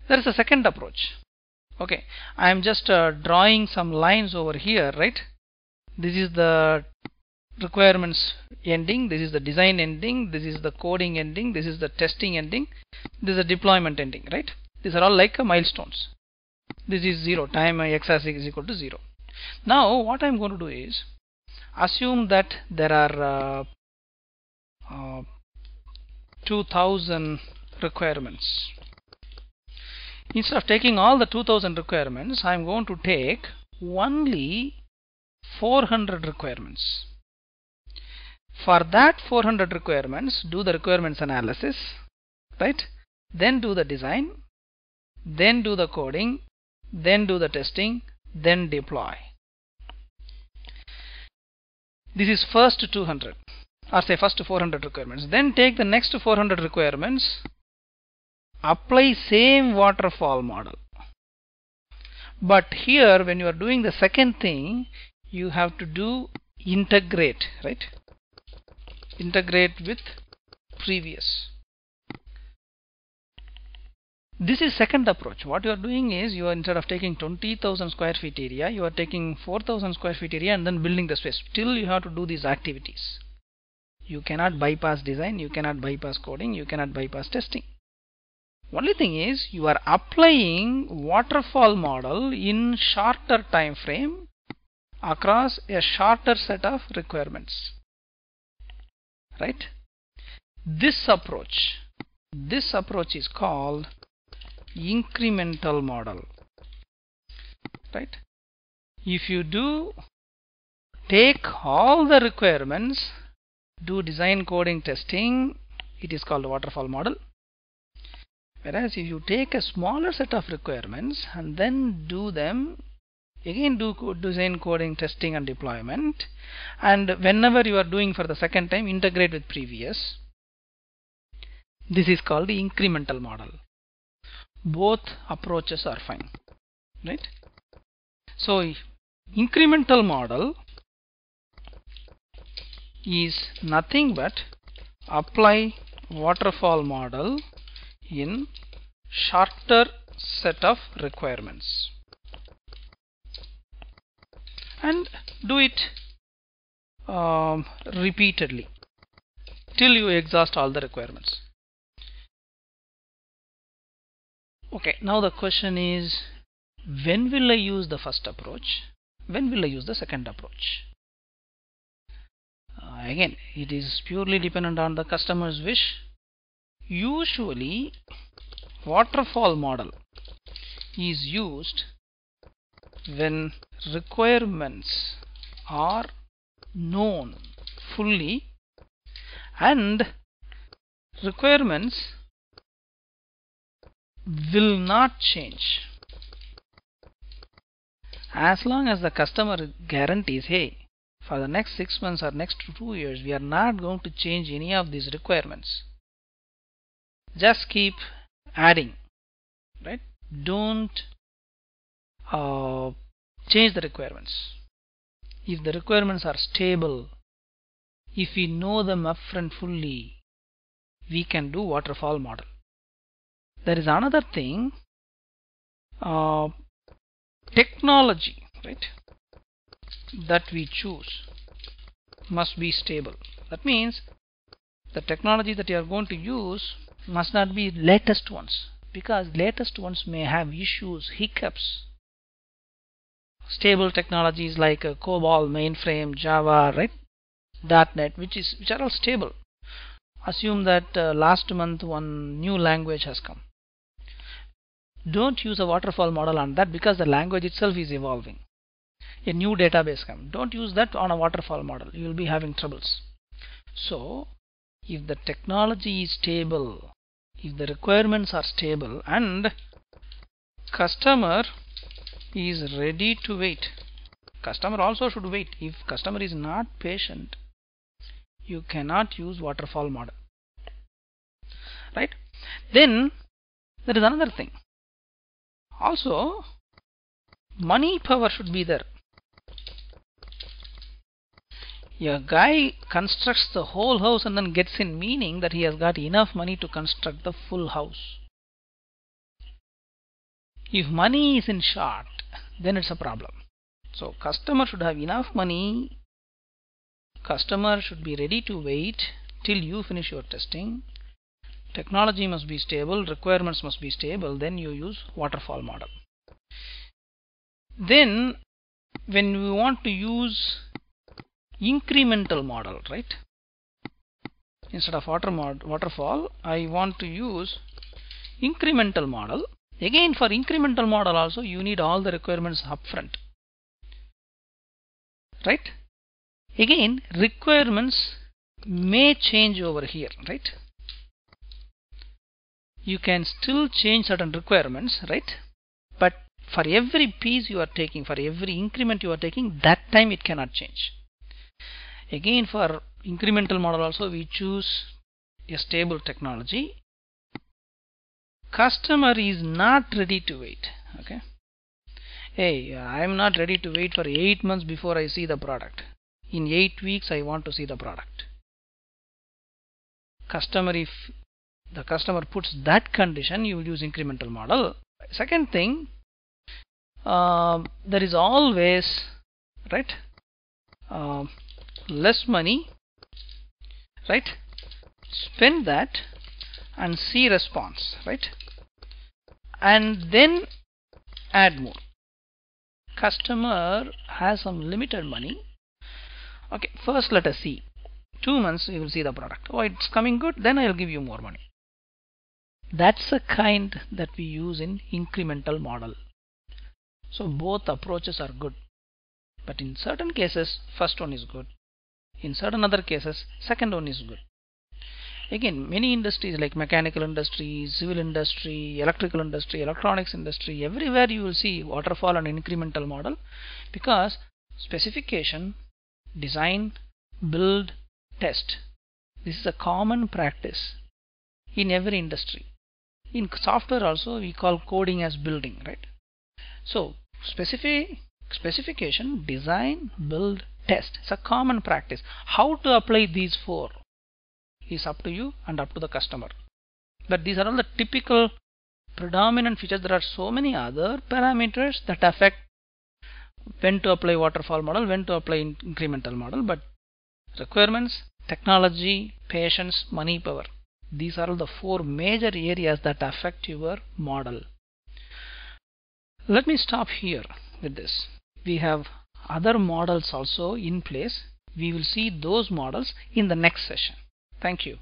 There is a second approach. Okay, I am just drawing some lines over here, right? This is the requirements ending, this is the design ending, this is the coding ending, this is the testing ending, this is the deployment ending, right? These are all like milestones. This is 0, time x-axis is equal to 0. Now what I am going to do is assume that there are 2000 requirements. Instead of taking all the 2000 requirements, I am going to take only 400 requirements. For that 400 requirements, do the requirements analysis, right? Then do the design, then do the coding, then do the testing, then deploy. This is first 200, or say first 400 requirements. Then take the next 400 requirements, apply same waterfall model. But here when you are doing the second thing, you have to do integrate, right? Integrate with previous. This is second approach. What you are doing is, you are, instead of taking 20,000 square feet area, you are taking 4,000 square feet area and then building the space. Still you have to do these activities. You cannot bypass design, you cannot bypass coding, you cannot bypass testing. Only thing is, you are applying waterfall model in shorter time frame across a shorter set of requirements, right? This approach is called incremental model, right? If you do take all the requirements, do design, coding, testing, it is called waterfall model. Whereas if you take a smaller set of requirements and then do them, again do design, coding, testing and deployment, and whenever you are doing for the second time, integrate with previous, this is called the incremental model. Both approaches are fine, right? So incremental model is nothing but apply waterfall model in shorter set of requirements and do it repeatedly till you exhaust all the requirements. Okay, now the question is, when will I use the first approach? When will I use the second approach? Again, it is purely dependent on the customer's wish. Usually, waterfall model is used when requirements are known fully and requirements will not change. As long as the customer guarantees, hey, for the next 6 months or next 2 years, we are not going to change any of these requirements. Just keep adding, right? Don't change the requirements. If the requirements are stable, if we know them upfront fully, we can do waterfall model. There is another thing, technology, right, that we choose must be stable. That means the technology that you are going to use must not be latest ones, because latest ones may have issues, hiccups. Stable technologies like COBOL, mainframe, Java, right, .NET, which are all stable. Assume that last month one new language has come. Don't use a waterfall model on that, because the language itself is evolving. A new database comes. Don't use that on a waterfall model. You will be having troubles. So, if the technology is stable, if the requirements are stable, and customer is ready to wait, customer also should wait. If customer is not patient, you cannot use waterfall model, right? Then there is another thing. Also, money power should be there. A guy constructs the whole house and then gets in, meaning that he has got enough money to construct the full house. If money is in short, then it's a problem. So customer should have enough money. Customer should be ready to wait till you finish your testing. Technology must be stable, requirements must be stable, then you use waterfall model. Then when we want to use incremental model, right? Instead of waterfall, I want to use incremental model. Again, for incremental model also you need all the requirements upfront, right? Again, requirements may change over here, right? You can still change certain requirements, right? But for every piece you are taking, for every increment you are taking, that time it cannot change. Again, for incremental model also we choose a stable technology. Customer is not ready to wait. Okay. Hey, I am not ready to wait for 8 months before I see the product. In 8 weeks I want to see the product. If the customer puts that condition, you will use incremental model. Second thing, there is always, right, less money, right? Spend that and see response, right? And then add more. Customer has some limited money. Okay, first let us see. 2 months you will see the product. Oh, it's coming good, then I will give you more money. That's the kind that we use in incremental model. So both approaches are good, but in certain cases first one is good, in certain other cases second one is good. Again, many industries like mechanical industry, civil industry, electrical industry, electronics industry, everywhere you will see waterfall and incremental model, because specification, design, build, test, this is a common practice in every industry. In software also we call coding as building, right? So specification, design, build, test, it's a common practice. How to apply these four is up to you and up to the customer. But these are all the typical predominant features. There are so many other parameters that affect when to apply waterfall model, when to apply incremental model, but requirements, technology, patience, money, power, these are all the four major areas that affect your model. Let me stop here with this. We have other models also in place. We will see those models in the next session. Thank you.